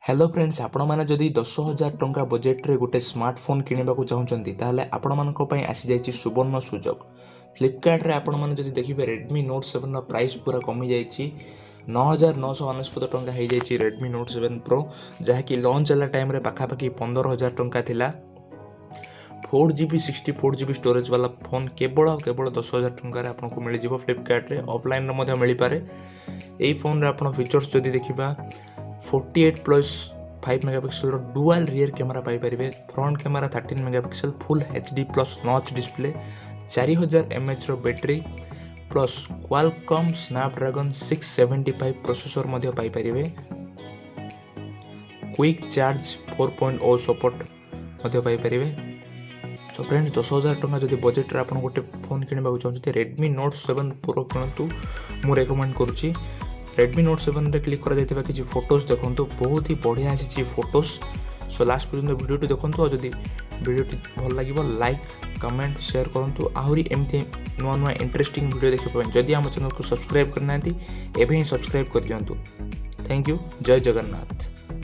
Hello friends आपण मैंने जदि 10,000 टंका बजेट रे गोटे स्मार्टफोन किणवा चाहते ताहले आपण मानक पई आसी जाइछि सुवर्ण सुजोग। फ्लिपकार्ट रे आपण माने जदि देखिबे Redmi Note 7 रो प्राइस पूरा कमी जाइछि 9,999 टंका हो जाइछि Redmi Note 7 Pro जहा कि लॉन्च वाला टाइम रे पाखापाखि 15,000 टंका थिला। 4GB 64GB स्टोरेज वाला फोन केवल 10,000 टंका रे आपको मिल जिवो फ्लिपकार्ट रे। ऑफलाइन रे मध्य मिल पारे। एई फोन रे आपण फीचर्स जदि देखिबा 48+5 मेगापिक्सल डुअल रियर कैमरा पाई परिबे। Front camera 13 megapixel full HD plus notch display 4000 mAh रो battery plus Qualcomm Snapdragon 675 processor मध्य पाई परिबे। क्विक चार्ज 4.0 सपोर्ट मध्य पाई परिबे। सो फ्रेंड्स 10,000 टंका जदि बजेट रे आपण गोटे फोन किनबा चाहते Redmi Note 7 Pro किनतु मु रेकमेंड करूची। Redmi Note 7 रे क्लिक करा जायतिबा किछि फोटोज देखंतु बहुत ही बढ़िया आछि फोटोज। सो लास्ट पर्यंत वीडियो देखंतु और जदि वीडियो भल लागिबो लाइक कमेंट शेयर करंतु। आहुरी एमती नुआ नुआ इंटरेस्टिंग वीडियो देखि पाबे जदि हम चैनल को सब्सक्राइब करनांती एबे ही सब्सक्राइब कर दियंतु। Thank you. जय जगन्नाथ।